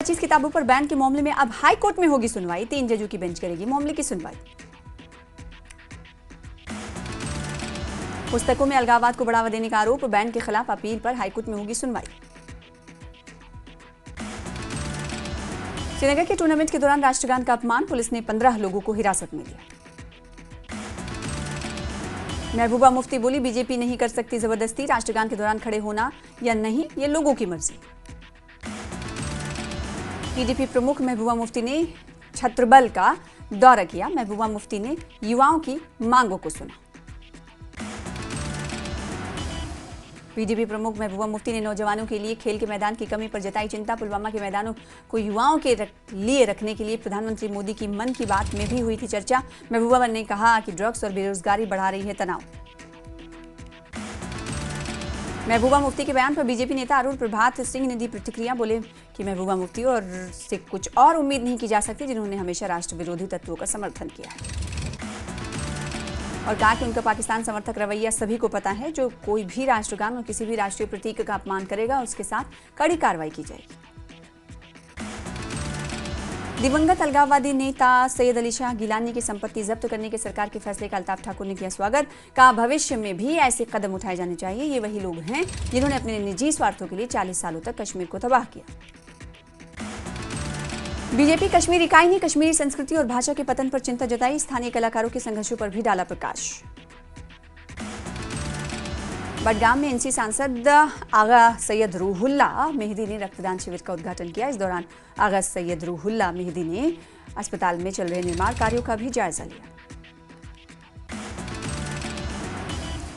2025 किताबों पर बैन के मामले में अब हाई कोर्ट में होगी सुनवाई। 3 जजों की बेंच करेगी मामले की सुनवाई। पुस्तकों में अलगाववाद को बढ़ावा देने का आरोप, बैन के खिलाफ अपील पर हाईकोर्ट में होगी सुनवाई। श्रीनगर के टूर्नामेंट के दौरान राष्ट्रगान का अपमान, पुलिस ने 15 लोगों को हिरासत में लिया। महबूबा मुफ्ती बोली, बीजेपी नहीं कर सकती जबरदस्ती, राष्ट्रगान के दौरान खड़े होना या नहीं ये लोगों की मर्जी। पीडीपी प्रमुख महबूबा मुफ्ती ने छत्रबल का दौरा किया। महबूबा मुफ्ती ने युवाओं की मांगों को सुना। पीडीपी प्रमुख महबूबा मुफ्ती ने नौजवानों के लिए खेल के मैदान की कमी पर जताई चिंता। पुलवामा के मैदानों को युवाओं के लिए रखने के लिए प्रधानमंत्री मोदी की मन की बात में भी हुई थी चर्चा। महबूबा ने कहा कि ड्रग्स और बेरोजगारी बढ़ा रही है तनाव। महबूबा मुफ्ती के बयान पर बीजेपी नेता अरुण प्रभात सिंह ने दी प्रतिक्रिया। बोले कि महबूबा मुफ्ती और से कुछ और उम्मीद नहीं की जा सकती, जिन्होंने हमेशा राष्ट्र विरोधी तत्वों का समर्थन किया है। और कहा कि उनका पाकिस्तान समर्थक रवैया सभी को पता है। जो कोई भी राष्ट्रगान और किसी भी राष्ट्रीय प्रतीक का अपमान करेगा, उसके साथ कड़ी कार्रवाई की जाएगी। दिवंगत अलगाववादी नेता सैयद अली शाह गिलानी की संपत्ति जब्त करने के सरकार के फैसले का अल्ताफ ठाकुर ने किया स्वागत। कहा भविष्य में भी ऐसे कदम उठाए जाने चाहिए। ये वही लोग हैं जिन्होंने अपने निजी स्वार्थों के लिए 40 सालों तक कश्मीर को तबाह किया। बीजेपी कश्मीर इकाई ने कश्मीरी संस्कृति और भाषा के पतन पर चिंता जताई। स्थानीय कलाकारों के संघर्षों पर भी डाला प्रकाश। बडगाम में एनसी सांसद आगा सैयद रूहुल्ला मेहदी ने रक्तदान शिविर का उद्घाटन किया। इस दौरान आगा सैयद रूहुल्ला मेहदी ने अस्पताल में चल रहे निर्माण कार्यों का भी जायजा लिया।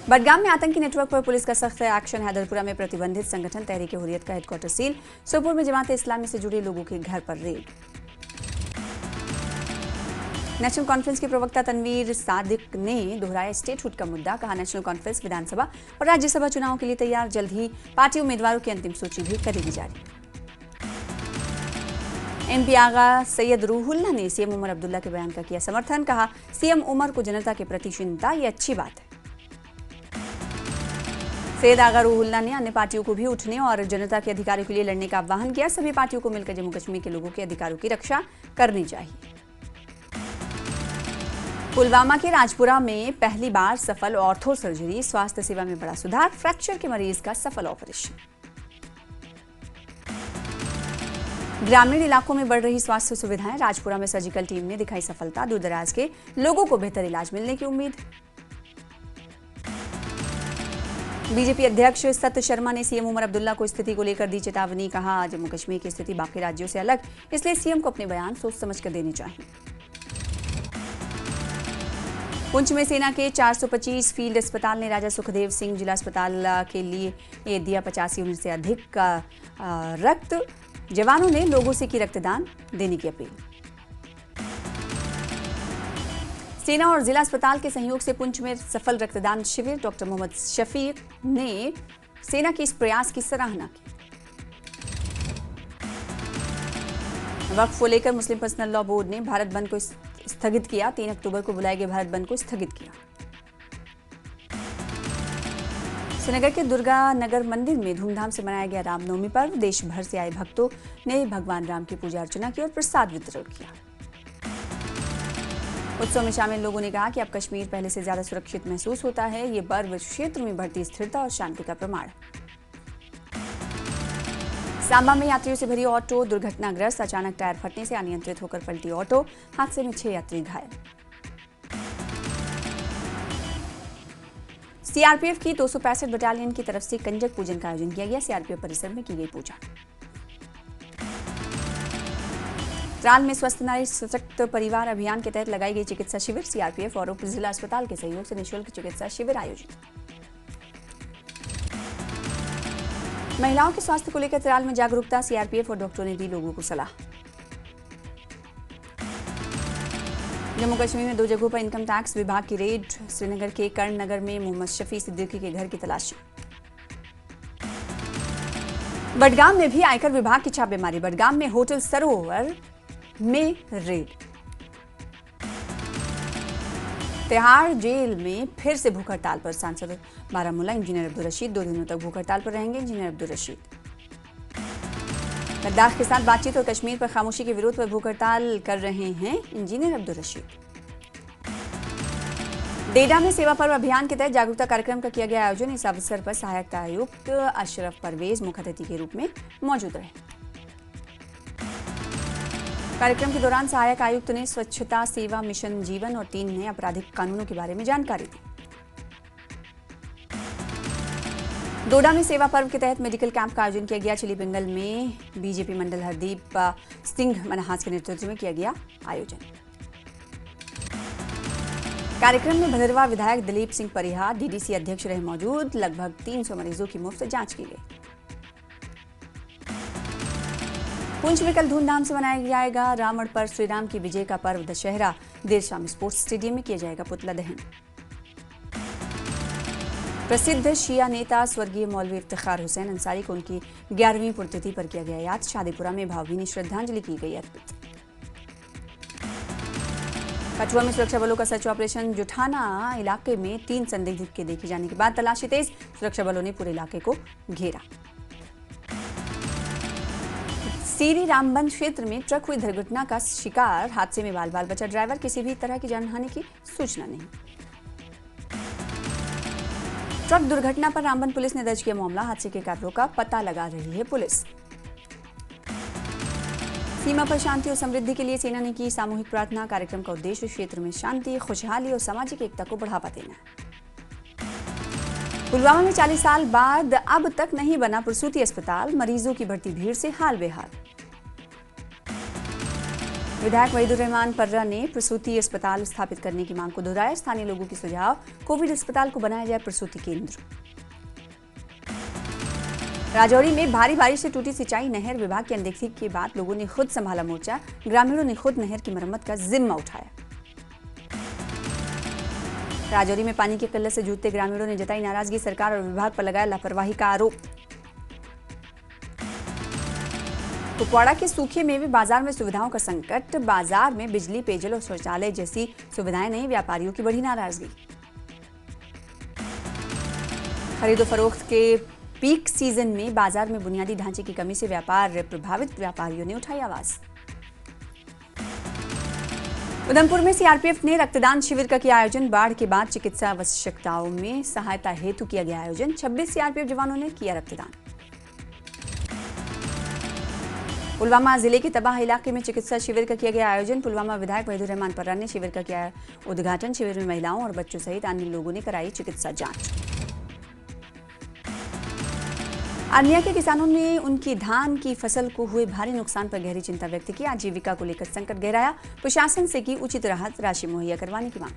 बडगाम में आतंकी नेटवर्क पर पुलिस का सख्त एक्शन। हैदरपुरा में प्रतिबंधित संगठन तहरीक हुर्रियत का हेडक्वार्टर सील। सोपोर में जमात इस्लामी से जुड़े लोगों के घर पर रेड। नेशनल कॉन्फ्रेंस के प्रवक्ता तनवीर सादिक ने दोहराया स्टेटहुड का मुद्दा। कहा नेशनल कॉन्फ्रेंस विधानसभा और राज्यसभा चुनाव के लिए तैयार। जल्द ही पार्टी उम्मीदवारों की अंतिम सूची भी करेगी जारी। एमपी आगा सैयद रूहुल्ला ने सीएम उमर अब्दुल्ला के बयान का किया समर्थन। कहा सीएम उमर को जनता के प्रति चिंता, ये अच्छी बात है। सैयद आगा रूहुल्ला ने अन्य पार्टियों को भी उठने और जनता के अधिकारों के लिए लड़ने का आह्वान किया। सभी पार्टियों को मिलकर जम्मू कश्मीर के लोगों के अधिकारों की रक्षा करनी चाहिए। पुलवामा के राजपुरा में पहली बार सफल ऑर्थो सर्जरी, स्वास्थ्य सेवा में बड़ा सुधार। फ्रैक्चर के मरीज का सफल ऑपरेशन। ग्रामीण इलाकों में बढ़ रही स्वास्थ्य सुविधाएं, राजपुरा में सर्जिकल टीम ने दिखाई सफलता। दूरदराज के लोगों को बेहतर इलाज मिलने की उम्मीद। बीजेपी अध्यक्ष सत्य शर्मा ने सीएम उमर अब्दुल्ला को स्थिति को लेकर दी चेतावनी। कहा जम्मू कश्मीर की स्थिति बाकी राज्यों से अलग, इसलिए सीएम को अपने बयान सोच समझ कर देने चाहिए। पुंछ में सेना के 425 फील्ड अस्पताल ने राजा सुखदेव सिंह जिला अस्पताल के लिए दिया 85 यूनिट से अधिक का रक्त। जवानों ने लोगों से की रक्तदान देने की अपील। सेना और जिला अस्पताल के सहयोग से पुंछ में सफल रक्तदान शिविर। डॉक्टर मोहम्मद शफीक ने सेना के इस प्रयास की सराहना की। वक्फ को लेकर मुस्लिम पर्सनल लॉ बोर्ड ने भारत बंद को स्थगित किया। 3 अक्टूबर को बुलाए गए भारत बंद को स्थगित किया। श्रीनगर के दुर्गा नगर मंदिर में धूमधाम से मनाया गया रामनवमी पर्व। देश भर से आए भक्तों ने भगवान राम की पूजा अर्चना की और प्रसाद वितरण किया। उत्सव में शामिल लोगों ने कहा कि अब कश्मीर पहले से ज्यादा सुरक्षित महसूस होता है। ये पर्व क्षेत्र में बढ़ती स्थिरता और शांति का प्रमाण है। सांबा में यात्रियों से भरी ऑटो दुर्घटनाग्रस्त। अचानक टायर फटने से अनियंत्रित होकर पलटी ऑटो। हादसे में 6 यात्री घायल। सीआरपीएफ की 265 बटालियन की तरफ से कंजक पूजन का आयोजन किया गया। सीआरपीएफ परिसर में की गई पूजा। त्राल में स्वस्थ नारी सशक्त परिवार अभियान के तहत लगाई गई चिकित्सा शिविर। सीआरपीएफ और उप जिला अस्पताल के सहयोग से निःशुल्क चिकित्सा शिविर आयोजित। महिलाओं के स्वास्थ्य को लेकर त्राल में जागरूकता। सीआरपीएफ और डॉक्टरों ने दी लोगों को सलाह। जम्मू कश्मीर में 2 जगहों पर इनकम टैक्स विभाग की रेड। श्रीनगर के कर्ण नगर में मोहम्मद शफी सिद्दीकी के घर की तलाशी। बडगाम में भी आयकर विभाग की छापेमारी। बडगाम में होटल सरोवर में रेड। तिहाड़ जेल में फिर से भूख हड़ताल पर सांसद बारामूला इंजीनियर अब्दुल रशीद। 2 दिनों तक भूख हड़ताल पर रहेंगे इंजीनियर अब्दुल रशीद। लद्दाख के साथ बातचीत और कश्मीर पर खामोशी के विरोध पर भूख हड़ताल कर रहे हैं इंजीनियर अब्दुल रशीद। डेडा में सेवा पर्व अभियान के तहत जागरूकता कार्यक्रम का किया गया आयोजन। इस अवसर पर सहायक आयुक्त अशरफ परवेज मुख्य अतिथि के रूप में मौजूद रहे। कार्यक्रम के दौरान सहायक आयुक्त ने स्वच्छता सेवा मिशन जीवन और 3 नए आपराधिक कानूनों के बारे में जानकारी दी। डोडा में सेवा पर्व के तहत मेडिकल कैंप का आयोजन किया गया। चिली बेंगल में बीजेपी मंडल हरदीप सिंह मनहास के नेतृत्व में किया गया आयोजन। कार्यक्रम में भदरवा विधायक दिलीप सिंह परिहार डीडीसी अध्यक्ष रहे मौजूद। लगभग 300 मरीजों की मुफ्त जांच की गई। पुंछ में कल धूमधाम से मनाया जाएगा रावण पर श्रीराम की विजय का पर्व दशहरा। देर शाम स्पोर्ट्स स्टेडियम में किया जाएगा पुतला दहन। प्रसिद्ध शिया नेता स्वर्गीय मौलवी इफ्तिखार हुसैन अंसारी को उनकी 11वीं पुण्यतिथि पर किया गया याद। शादीपुरा में भावभीनी श्रद्धांजलि की गई अर्पित। कठुआ में सुरक्षा बलों का सर्च ऑपरेशन। जुठाना इलाके में 3 संदिग्ध के देखे जाने के बाद तलाशी तेज। सुरक्षा बलों ने पूरे इलाके को घेरा। सीरी रामबन क्षेत्र में ट्रक हुई दुर्घटना का शिकार। हादसे में बाल बाल बचा ड्राइवर। किसी भी तरह की जानहानि की सूचना नहीं। ट्रक दुर्घटना पर रामबन पुलिस ने दर्ज किया मामला। हादसे के कारणों का पता लगा रही है पुलिस। सीमा पर शांति और समृद्धि के लिए सेना ने की सामूहिक प्रार्थना। कार्यक्रम का उद्देश्य क्षेत्र में शांति, खुशहाली और सामाजिक एकता को बढ़ावा देना है। पुलवामा में 40 साल बाद अब तक नहीं बना प्रसूति अस्पताल। मरीजों की बढ़ती भीड़ से हाल बेहाल। विधायक वहीदुर रहमान पर्रा ने प्रसूति अस्पताल स्थापित करने की मांग को दोहराया। स्थानीय लोगों की सुझाव, कोविड अस्पताल को बनाया जाए प्रसूति केंद्र। राजौरी में भारी बारिश से टूटी सिंचाई नहर। विभाग की अनदेखी के बाद लोगों ने खुद संभाला मोर्चा। ग्रामीणों ने खुद नहर की मरम्मत का जिम्मा उठाया। राजौरी में पानी की किल्लत से जूझते ग्रामीणों ने जताई नाराजगी। सरकार और विभाग पर लगाया लापरवाही का आरोप। कुपवाड़ा के सूखे मेवे बाजार में सुविधाओं का संकट। बाजार में बिजली, पेयजल और शौचालय जैसी सुविधाएं नहीं। व्यापारियों की बढ़ी नाराजगी। खरीदो फरोख्त के पीक सीजन में बाजार में बुनियादी ढांचे की कमी से व्यापार प्रभावित। व्यापारियों ने उठाई आवाज। उधमपुर में सीआरपीएफ ने रक्तदान शिविर का किया आयोजन। बाढ़ के बाद चिकित्सा आवश्यकताओं में सहायता हेतु किया गया आयोजन। 26 सीआरपीएफ जवानों ने किया रक्तदान। पुलवामा जिले के तबाह इलाके में चिकित्सा शिविर का किया गया आयोजन। पुलवामा विधायक वहीदुर रहमान पर्रा ने शिविर का किया उद्घाटन। शिविर में महिलाओं और बच्चों सहित अन्य लोगों ने कराई चिकित्सा जांच। अर्निया के किसानों ने उनकी धान की फसल को हुए भारी नुकसान पर गहरी चिंता व्यक्त की। आजीविका को लेकर संकट गहराया। प्रशासन से की उचित राहत राशि मुहैया करवाने की मांग।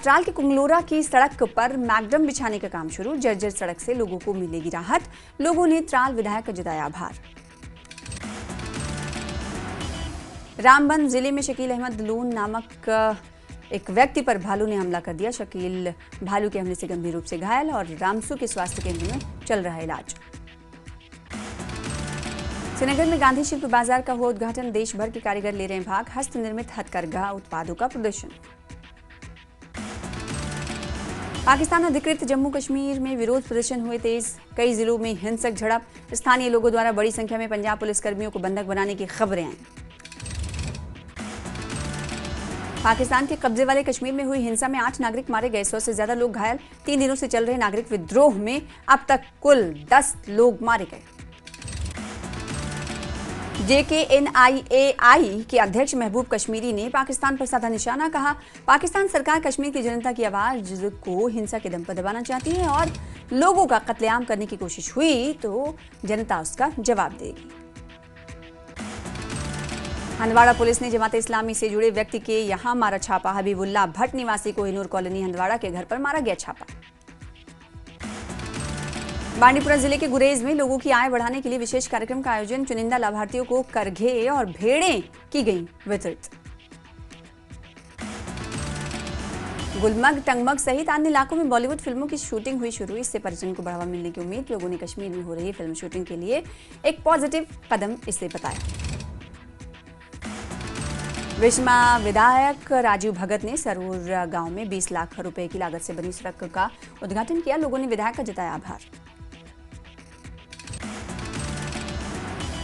ट्राल के कुंगलोरा की सड़क पर मैकडम बिछाने का काम शुरू। जर्जर सड़क से लोगों को मिलेगी राहत। लोगों ने ट्राल विधायक का जताया आभार। रामबन जिले में शकील अहमद लून नामक एक व्यक्ति पर भालू ने हमला कर दिया। शकील भालू के हमले से गंभीर रूप से घायल और रामसू के स्वास्थ्य केंद्र में चल रहा है इलाज। श्रीनगर में गांधी शिल्प बाजार का हुआ उद्घाटन। देश भर के कारीगर ले रहे हैं भाग। हस्त निर्मित हथकरघा उत्पादों का प्रदर्शन। पाकिस्तान अधिकृत जम्मू कश्मीर में विरोध प्रदर्शन हुए तेज। कई जिलों में हिंसक झड़प। स्थानीय लोगों द्वारा बड़ी संख्या में पंजाब पुलिस कर्मियों को बंधक बनाने की खबरें आई। पाकिस्तान के कब्जे वाले कश्मीर में हुई हिंसा में 8 नागरिक मारे गए। 100 से ज्यादा लोग घायल। 3 दिनों से चल रहे नागरिक विद्रोह में अब तक कुल 10 लोग मारे गए। JKNIAI के अध्यक्ष महबूब कश्मीरी ने पाकिस्तान पर साधा निशाना। कहा, पाकिस्तान सरकार कश्मीर की जनता की आवाज को हिंसा के दम पर दबाना चाहती है और लोगों का कत्लेआम करने की कोशिश हुई तो जनता उसका जवाब देगी। हंदवाड़ा पुलिस ने जमात इस्लामी से जुड़े व्यक्ति के यहां मारा छापा। हबीबुल्लाह भट्ट निवासी कोहिनूर कॉलोनी हंदवाड़ा के घर पर मारा गया छापा। बांडीपुरा जिले के गुरेज में लोगों की आय बढ़ाने के लिए विशेष कार्यक्रम का आयोजन। चुनिंदा लाभार्थियों को करघे और भेड़ें की गई वितरित। गुलमर्ग, टंगमर्ग सहित अन्य इलाकों में बॉलीवुड फिल्मों की शूटिंग हुई शुरू। इससे पर्यटन को बढ़ावा मिलने की उम्मीद। लोगों ने कश्मीर में हो रही फिल्म शूटिंग के लिए एक पॉजिटिव कदम इसे बताया। विश्मा विधायक राजीव भगत ने सरूर गांव में 20 लाख रुपए की लागत से बनी सड़क का उद्घाटन किया। लोगों ने विधायक का जताया आभार।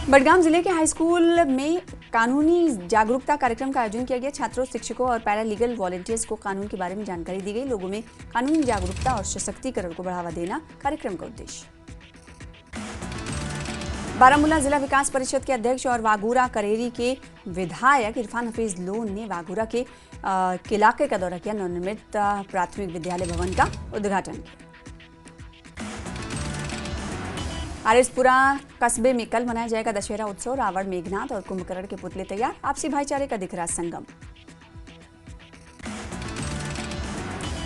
बडगाम जिले के हाई स्कूल में कानूनी जागरूकता कार्यक्रम का आयोजन किया गया। छात्रों, शिक्षकों और पैरालीगल वॉलंटियर्स को कानून के बारे में जानकारी दी गई। लोगों में कानूनी जागरूकता और सशक्तिकरण को बढ़ावा देना कार्यक्रम का उद्देश्य। बारामूला जिला विकास परिषद के अध्यक्ष और वागूरा करेरी के विधायक इरफान हफीज लोन ने वागूरा के इलाके का दौरा किया। नवनिर्मित प्राथमिक विद्यालय भवन का उद्घाटन किया। आरिसपुरा कस्बे में कल मनाया जाएगा दशहरा उत्सव। रावण, मेघनाथ और कुंभकर्ण के पुतले तैयार। आपसी भाईचारे का दिख रहा संगम।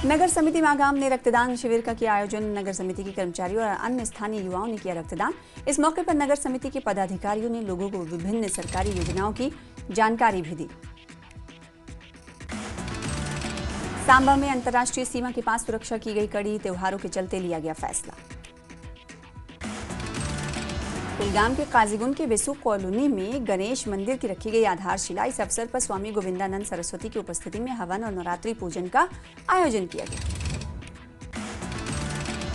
नगर समिति मागाम ने रक्तदान शिविर का किया आयोजन। नगर समिति के कर्मचारियों और अन्य स्थानीय युवाओं ने किया रक्तदान। इस मौके पर नगर समिति के पदाधिकारियों ने लोगों को विभिन्न सरकारी योजनाओं की जानकारी भी दी। सांबा में अंतर्राष्ट्रीय सीमा के पास सुरक्षा की गई कड़ी। त्योहारों के चलते लिया गया फैसला। कुलगाम के काजीगुंड के वेसु कॉलोनी में गणेश मंदिर की रखी गई आधारशिला। इस अवसर पर स्वामी गोविंदानंद सरस्वती की उपस्थिति में हवन और नवरात्रि पूजन का आयोजन किया गया।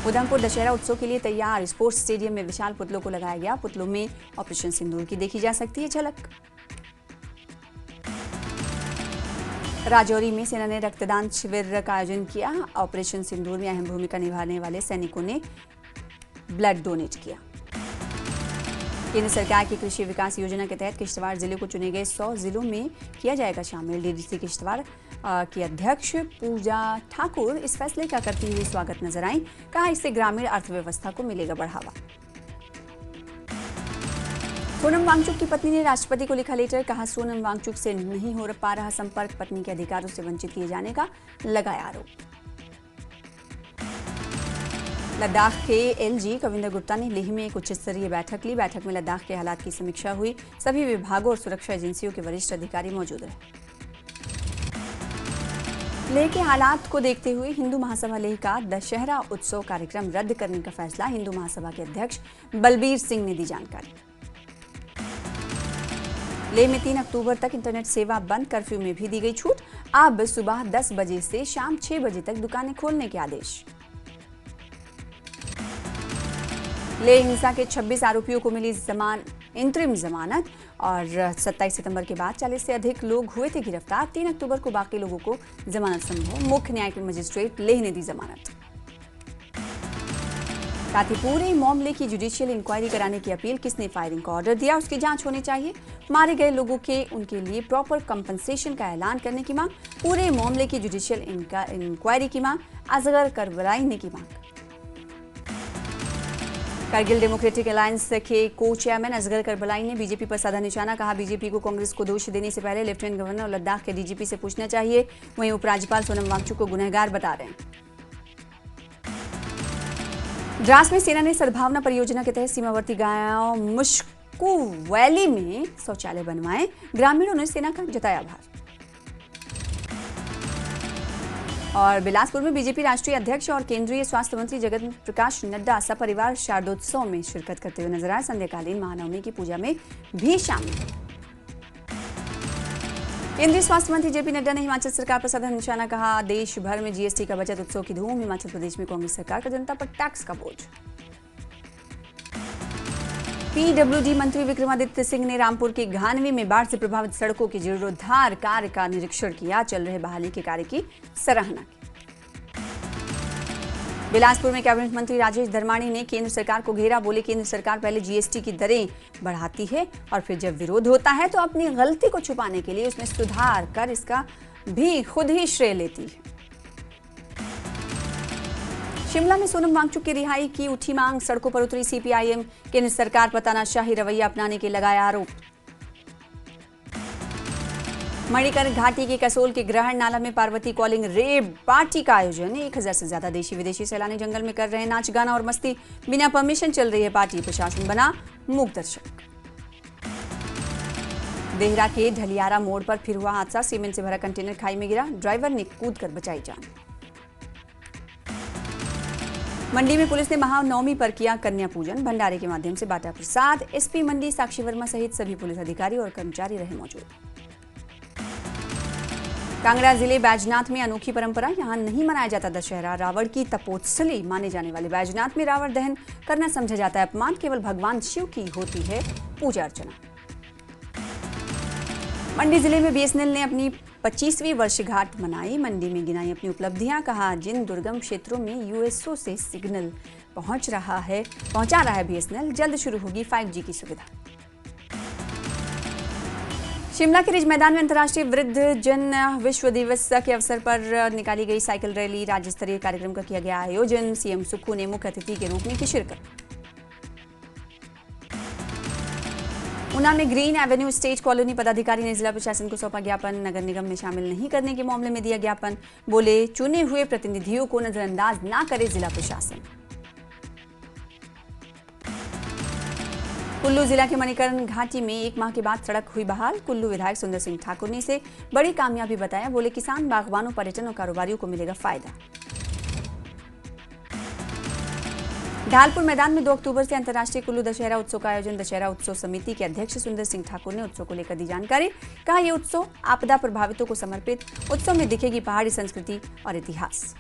उधमपुर दशहरा उत्सव के लिए तैयार। स्पोर्ट्स स्टेडियम में विशाल पुतलों को लगाया गया। पुतलों में ऑपरेशन सिंदूर की देखी जा सकती है झलक। राजौरी में सेना ने रक्तदान शिविर का आयोजन किया। ऑपरेशन सिंदूर में अहम भूमिका निभाने वाले सैनिकों ने ब्लड डोनेट किया। केंद्र सरकार की कृषि विकास योजना के तहत किश्तवाड़ जिले को चुने गए 100 जिलों में किया जाएगा शामिल। डीडीसी किश्तवाड़ की अध्यक्ष पूजा ठाकुर इस फैसले का करती हुई स्वागत नजर आई। कहा, इससे ग्रामीण अर्थव्यवस्था को मिलेगा बढ़ावा। सोनम वांगचुक की पत्नी ने राष्ट्रपति को लिखा लेटर। कहा, सोनम वांगचुक से नहीं हो पा रहा संपर्क। पत्नी के अधिकारों से वंचित किए जाने का लगाया आरोप। लद्दाख के एलजी कविंदर गुप्ता ने लेह में एक उच्च स्तरीय बैठक ली। बैठक में लद्दाख के हालात की समीक्षा हुई। सभी विभागों और सुरक्षा एजेंसियों के वरिष्ठ अधिकारी मौजूद रहे। लेह के हालात को देखते हुए हिंदू महासभा लेह का दशहरा उत्सव कार्यक्रम रद्द करने का फैसला। हिंदू महासभा के अध्यक्ष बलबीर सिंह ने दी जानकारी। लेह में 3 अक्टूबर तक इंटरनेट सेवा बंद। कर्फ्यू में भी दी गई छूट। अब सुबह 10 बजे से शाम 6 बजे तक दुकानें खोलने के आदेश। लेह हिंसा के 26 आरोपियों को मिली इंतरिम जमानत और 27 सितंबर के बाद 40 से अधिक लोग हुए थे गिरफ्तार। 3 अक्टूबर को बाकी लोगों को जमानत संभव। मुख्य न्यायिक मजिस्ट्रेट लेह ने दी जमानत। साथ ही पूरे मामले की जुडिशियल इंक्वायरी कराने की अपील। किसने फायरिंग का ऑर्डर दिया, उसकी जांच होनी चाहिए। मारे गए लोगों के उनके लिए प्रॉपर कंपनसेशन का ऐलान करने की मांग। पूरे मामले की जुडिशियल इंक्वायरी की मांग। असगर करबलाई ने की मांग। कारगिल डेमोक्रेटिक अलायंस के को चेयरमैन असगर करबलाई ने बीजेपी पर साधा निशाना। कहा, बीजेपी को कांग्रेस को दोष देने से पहले लेफ्टिनेंट गवर्नर और लद्दाख के डीजीपी से पूछना चाहिए। वहीं उपराज्यपाल सोनम वांगचुक को गुनहगार बता रहे हैं। द्रास में सेना ने सद्भावना परियोजना के तहत सीमावर्ती गांव मुश्कू वैली में शौचालय बनवाए। ग्रामीणों ने सेना का जताया आभार। और बिलासपुर में बीजेपी राष्ट्रीय अध्यक्ष और केंद्रीय स्वास्थ्य मंत्री जगत प्रकाश नड्डा सपरिवार शारदोत्सव में शिरकत करते हुए नजर आए। संध्याकालीन महानवमी की पूजा में भी शामिल। केंद्रीय स्वास्थ्य मंत्री जेपी नड्डा ने हिमाचल सरकार पर साधा निशाना। कहा, देश भर में जीएसटी का बचत उत्सव की धूम। हिमाचल प्रदेश में कांग्रेस सरकार का जनता पर टैक्स का बोझ। पीडब्ल्यूडी मंत्री विक्रमादित्य सिंह ने रामपुर के घानवी में बाढ़ से प्रभावित सड़कों के जीर्णोद्धार कार्य का निरीक्षण किया। चल रहे बहाली के कार्य की सराहना की। बिलासपुर में कैबिनेट मंत्री राजेश धर्माणी ने केंद्र सरकार को घेरा। बोले, केंद्र सरकार पहले जीएसटी की दरें बढ़ाती है और फिर जब विरोध होता है तो अपनी गलती को छुपाने के लिए उसमें सुधार कर इसका भी खुद ही श्रेय लेती है। शिमला में सोनम वांगचुक की रिहाई की उठी मांग। सड़कों पर उतरी सीपीआईएम। केंद्र सरकार पर तानाशाही रवैया अपनाने के लगाया आरोप। मणिकर्ण घाटी के कसोल के ग्रहण नाला में पार्वती कॉलिंग रेव पार्टी का आयोजन। 1000 से ज्यादा देशी विदेशी सैलानी जंगल में कर रहे हैं नाच गाना और मस्ती। बिना परमिशन चल रही है पार्टी। प्रशासन बना मूक दर्शक। देहरा के ढलियारा मोड़ पर फिर हुआ हादसा। सीमेंट से भरा कंटेनर खाई में गिरा। ड्राइवर ने कूदकर बचाई जान। मंडी में पुलिस ने महानवमी पर किया कन्या पूजन। भंडारे के माध्यम से बांटा प्रसाद। एसपी मंडी साक्षी वर्मा सहित सभी पुलिस अधिकारी और कर्मचारी रहे मौजूद। कांगड़ा जिले बैजनाथ में अनोखी परंपरा, यहां नहीं मनाया जाता दशहरा। रावण की तपोत्सली माने जाने वाले बैजनाथ में रावण दहन करना समझा जाता है अपमान। केवल भगवान शिव की होती है पूजा अर्चना। मंडी जिले में बीएसएनएल ने अपनी 25वीं वर्षगांठ मनाई। मंडी में गिनाई अपनी उपलब्धियां। कहा, जिन दुर्गम क्षेत्रों में यूएसओ से सिग्नल पहुंचा रहा है बीएसएनएल, जल्द शुरू होगी 5G की सुविधा। शिमला के रिज मैदान में अंतर्राष्ट्रीय वृद्ध जन विश्व दिवस के अवसर पर निकाली गई साइकिल रैली। राज्य स्तरीय कार्यक्रम का किया गया आयोजन। सीएम सुक्खू ने मुख्य अतिथि के रूप में की शिरकत। ऊना में ग्रीन एवेन्यू स्टेट कॉलोनी पदाधिकारी ने जिला प्रशासन को सौंपा ज्ञापन। नगर निगम में शामिल नहीं करने के मामले में दिया ज्ञापन। बोले, चुने हुए प्रतिनिधियों को नजरअंदाज ना करे जिला प्रशासन। कुल्लू जिला के मणिकरण घाटी में 1 माह के बाद सड़क हुई बहाल। कुल्लू विधायक सुंदर सिंह ठाकुर ने इसे बड़ी कामयाबी बताया। बोले, किसान, बागवानों, पर्यटन और कारोबारियों को मिलेगा फायदा। ढालपुर मैदान में 2 अक्टूबर से अंतर्राष्ट्रीय कुल्लू दशहरा उत्सव का आयोजन। दशहरा उत्सव समिति के अध्यक्ष सुंदर सिंह ठाकुर ने उत्सव को लेकर दी जानकारी। कहा, यह उत्सव आपदा प्रभावितों को समर्पित। उत्सव में दिखेगी पहाड़ी संस्कृति और इतिहास।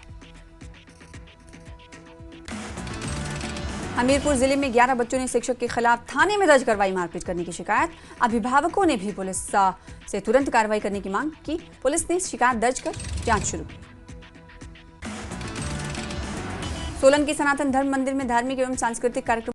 हमीरपुर जिले में 11 बच्चों ने शिक्षक के खिलाफ थाने में दर्ज करवाई मारपीट करने की शिकायत। अभिभावकों ने भी पुलिस से तुरंत कार्रवाई करने की मांग की। पुलिस ने शिकायत दर्ज कर जांच शुरू की। सोलन के सनातन धर्म मंदिर में धार्मिक एवं सांस्कृतिक कार्यक्रम